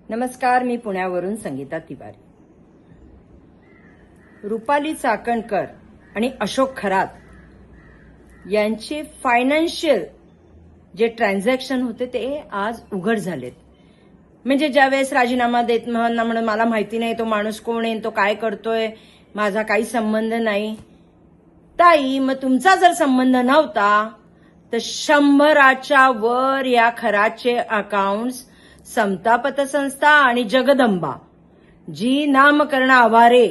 नमस्कार, मी पुण्यावरून संगीता तिवारी. रुपाली चाकणकर आणि अशोक खरात यांचे फायनान्शियल जे ट्रान्झॅक्शन होते ते आज उघड झालेत. म्हणजे ज्यावेळेस राजीनामा देत म्हणून मला माहिती नाही तो माणूस कोण आहे, तो काय करतोय, माझा काही संबंध नाही. ताई, मग तुमचा जर संबंध नव्हता तर 100च्या वर या खराचे अकाउंट्स समता पतसंस्था आणि जगदंबा जी नामकरण आवारे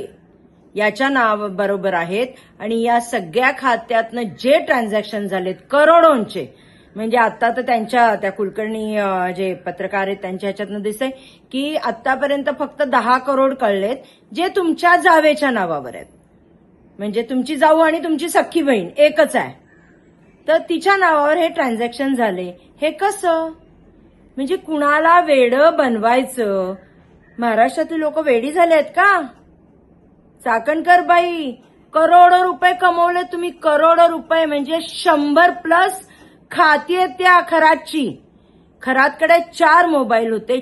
याच्या नाव बरोबर आहेत. आणि या सगळ्या खात्यातनं जे ट्रान्झॅक्शन झालेत करोडोंचे, म्हणजे आता तर त्या कुलकर्णी जे पत्रकार आहेत त्यांच्या ह्याच्यातनं दिसतंय की आतापर्यंत फक्त 10 करोड कळलेत जे तुमच्या जावेच्या नावावर आहेत. म्हणजे तुमची जाऊ आणि तुमची सख्खी बहीण एकच आहे, तर तिच्या नावावर हे ट्रान्झॅक्शन झाले. हे कसं? म्हणजे कुणाला वेडं बनवायचं? महाराष्ट्रातील लोक वेडी झाले आहेत का? चाकणकर बाई, करोडो रुपये कमवले तुम्ही, करोडो रुपये. म्हणजे 100+ खाती आहेत त्या खरातची. खरातकडे 4 मोबाईल होते.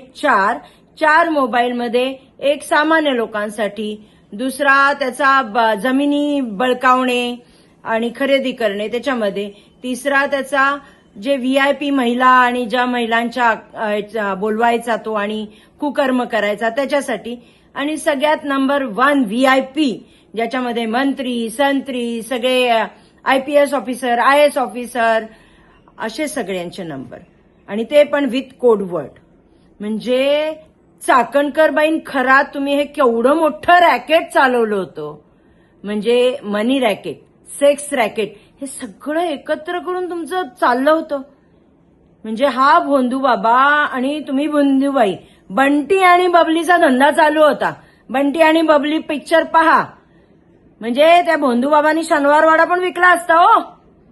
चार मोबाईलमध्ये एक सामान्य लोकांसाठी, दुसरा त्याचा जमिनी बळकावणे आणि खरेदी करणे त्याच्यामध्ये, तिसरा त्याचा जे VIP महिला आणि ज्या महिलांच्या बोलवायचा तो आणि कुकर्म करायचा त्याच्यासाठी, आणि सगळ्यात नंबर 1 VIP ज्याच्यामध्ये मंत्री संत्री सगळे IPS ऑफिसर IAS ऑफिसर असे सगळ्यांचे नंबर, आणि ते पण विथ कोडवर्ड. म्हणजे चाकणकर बाईन खरा तुम्ही हे केवढं मोठं रॅकेट चालवलं होतं. म्हणजे मनी रॅकेट, सेक्स रॅकेट, हे सगळं एकत्र करून तुमचं चाललं होतं. म्हणजे हा भोंदू बाबा आणि तुम्ही भोंदूबाई, बंटी आणि बबलीचा धंदा चालू होता. बंटी आणि बबली पिक्चर पहा. म्हणजे त्या भोंदू बाबांनी शनिवारवाडा पण विकला असता हो,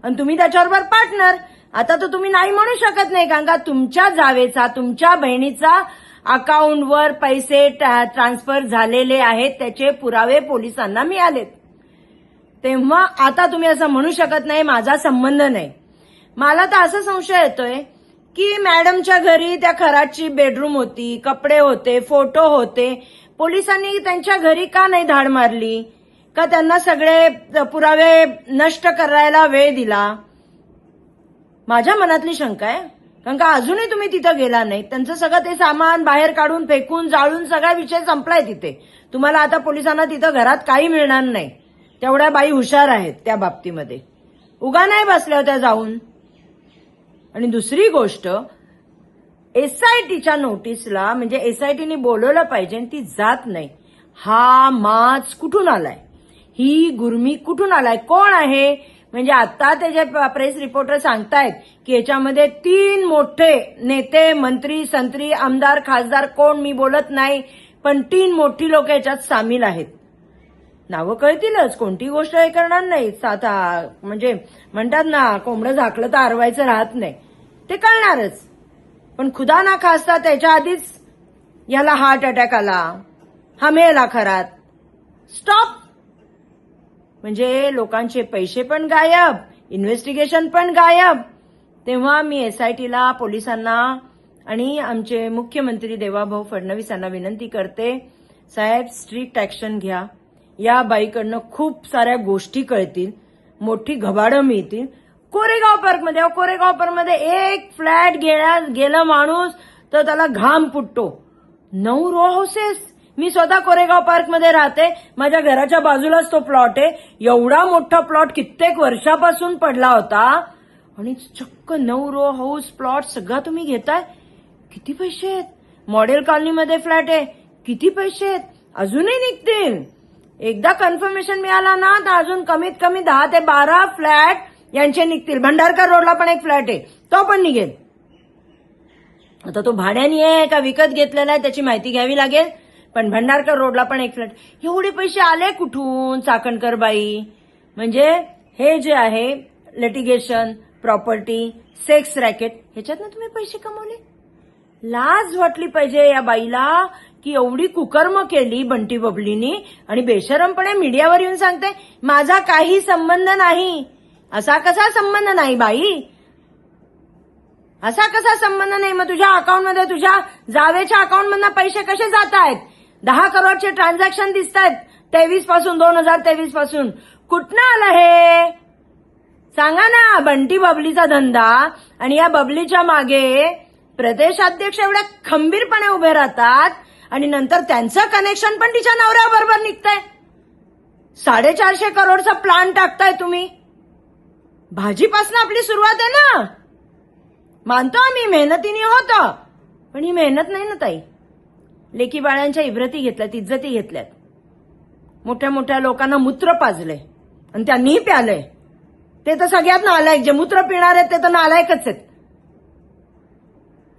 आणि तुम्ही त्याच्याबरोबर पार्टनर. आता तर तुम्ही नाही म्हणू शकत नाही, कारण का तुमच्या जावेचा, तुमच्या बहिणीचा अकाउंटवर पैसे ट्रान्सफर झालेले आहेत, त्याचे पुरावे पोलिसांना मिळालेत. तेव्हा आता तुम्ही असं म्हणू शकत नाही माझा संबंध नाही. मला तर असा संशय येतोय की मॅडमच्या घरी त्या खराची बेडरूम होती, कपडे होते, फोटो होते. पोलिसांनी त्यांच्या घरी का नाही धाड मारली? का त्यांना सगळे पुरावे नष्ट करायला वेळ दिला? माझ्या मनातली शंका आहे. कारण का अजूनही तुम्ही तिथं गेला नाही. त्यांचं सगळं ते सामान बाहेर काढून फेकून जाळून सगळा विषय संपलाय तिथे. तुम्हाला आता पोलिसांना तिथं घरात काही मिळणार नाही. तेवढ्या बाई हुशार आहेत त्या बाबतीमध्ये, उगा नाही बसल्या होत्या जाऊन. आणि दुसरी गोष्ट, SITच्या नोटीसला, म्हणजे SITने बोलवलं पाहिजे, ती जात नाही. हा माज कुठून आलाय? ही गुरमी कुठून आलाय? कोण आहे? म्हणजे आता ते जे प्रेस रिपोर्टर सांगतायत की याच्यामध्ये 3 मोठे नेते, मंत्री संत्री, आमदार खासदार, कोण मी बोलत नाही, पण 3 मोठी लोक याच्यात सामील आहेत. नावं कळतीलच, कोणती गोष्ट हे करणार नाही. साधा म्हणजे म्हणतात ना, कोंबडं झाकलं तर आरवायचं राहत नाही, ते कळणारच. पण खुदा ना खास्ता त्याच्या आधीच याला हार्ट अटॅक आला, हा मेला खरात. स्टॉप. म्हणजे लोकांचे पैसे पण गायब, इन्व्हेस्टिगेशन पण गायब. तेव्हा मी SITला, पोलिसांना आणि आमचे मुख्यमंत्री देवाभाऊ फडणवीस यांना विनंती करते, साहेब स्ट्रिक्ट ऍक्शन घ्या. या बाईकडनं खूप साऱ्या गोष्टी कळतील, मोठी घबाडं मिळतील. कोरेगाव पार्कमध्ये एक फ्लॅट गेलं माणूस तर त्याला घाम फुटतो. 9 रो हाऊसेस. मी स्वतः कोरेगाव पार्कमध्ये राहते, माझ्या घराच्या बाजूलाच तो प्लॉट आहे. एवढा मोठा प्लॉट कित्येक वर्षापासून पडला होता, आणि चक्क 9 रो हाऊस प्लॉट सगळा तुम्ही घेताय. किती पैसे आहेत? मॉडेल कॉलनीमध्ये फ्लॅट आहे, किती पैसे आहेत? अजूनही निघतील. एकदा कन्फर्मेशन मिळाला ना तर अजून कमीत कमी 10 ते 12 फ्लॅट यांचे निघतील. भंडारकर रोडला पण एक फ्लॅट आहे, तो पण निघेल. आता तो भाड्याने आहे का विकत घेतलेला आहे त्याची माहिती घ्यावी लागेल, पण भंडारकर रोडला पण एक फ्लॅट. एवढे पैसे आले कुठून चाकणकर बाई? म्हणजे हे जे आहे लिटिगेशन, प्रॉपर्टी, सेक्स रॅकेट, ह्याच्यातनं तुम्ही पैसे कमवले. लाज वाटली पाहिजे या बाईला की एवढी कुकर्म केली बंटी बबलीनी, आणि बेशरमपणे मीडियावर येऊन सांगते माझा काही संबंध नाही. असा कसा संबंध नाही बाई? असा कसा संबंध नाही? मग तुझ्या अकाउंटमध्ये, तुझ्या जावेच्या अकाउंटमधनं पैसे कसे जात आहेत? 10 करोडचे ट्रान्झॅक्शन दिसत आहेत 2023 पासून. कुठनं आलं हे? सांगा ना. बंटी बबलीचा धंदा, आणि या बबलीच्या मागे प्रदेशाध्यक्ष एवढ्या खंबीरपणे उभे राहतात, आणि नंतर त्यांचं कनेक्शन पण तिच्या नवऱ्याबरोबर निघतंय. 450 करोडचा प्लान टाकताय तुम्ही. भाजीपासून आपली सुरुवात आहे ना. मानतो आम्ही मेहनतीने होतं, पण ही मेहनत नाही ना ताई. लेकी बाळांच्या इब्रती घेतल्यात, इज्जती घेतल्यात, मोठ्या मोठ्या लोकांना मूत्र पाजलंय आणि त्यांनीही प्यालंय. ते तर सगळ्यात नालायक. जे मूत्र पिणार आहेत ते तर नालायकच आहेत.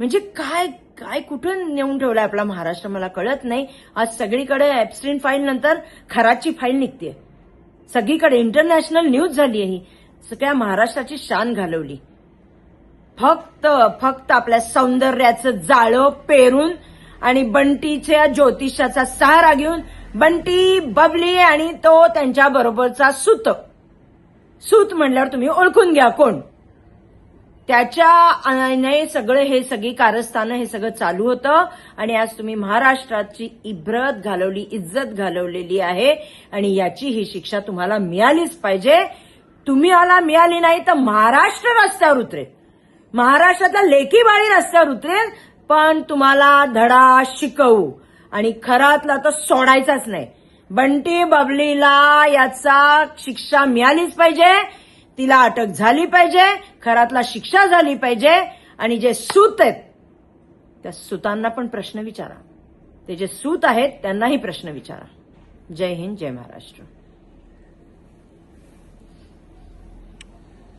म्हणजे काय काय कुठं नेऊन ठेवलाय आपला महाराष्ट्र मला कळत नाही. आज सगळीकडे ऍबस्टीन फाईल नंतर खराची फाईल निघतेय. सगळीकडे इंटरनॅशनल न्यूज झाली आहे ही. सगळ्या महाराष्ट्राची शान घालवली. फक्त आपल्या सौंदर्याचं जाळं पेरून आणि बंटीच्या ज्योतिषाचा सहारा घेऊन बंटी, बबली आणि तो त्यांच्या बरोबरचा सूत म्हणल्यावर तुम्ही ओळखून घ्या कोण. त्याच्या सगळी कारस्थानं हे सगळं चालू होतं, आणि आज तुम्ही महाराष्ट्राची इब्रत घालवली, इज्जत घालवलेली आहे, आणि याची ही शिक्षा तुम्हाला मिळालीच पाहिजे. तुम्हाला मिळाली नाही तर महाराष्ट्र रस्त्यावर उतरेल. महाराष्ट्रातल्या लेकी बाळी रस्त्यावर उतरेल. पण तुम्हाला धडा शिकवू, आणि खरातला तर सोडायचाच नाही. बंटी बबलीला याचा शिक्षा मिळालीच पाहिजे. तिला अटक झाली पाहिजे. खरातला शिक्षा झाली पाहिजे. आणि जे सूत आहेत त्या सूतांना पण प्रश्न विचारा. ते जे सूत आहेत त्यांनाही प्रश्न विचारा. जय हिंद, जय महाराष्ट्र.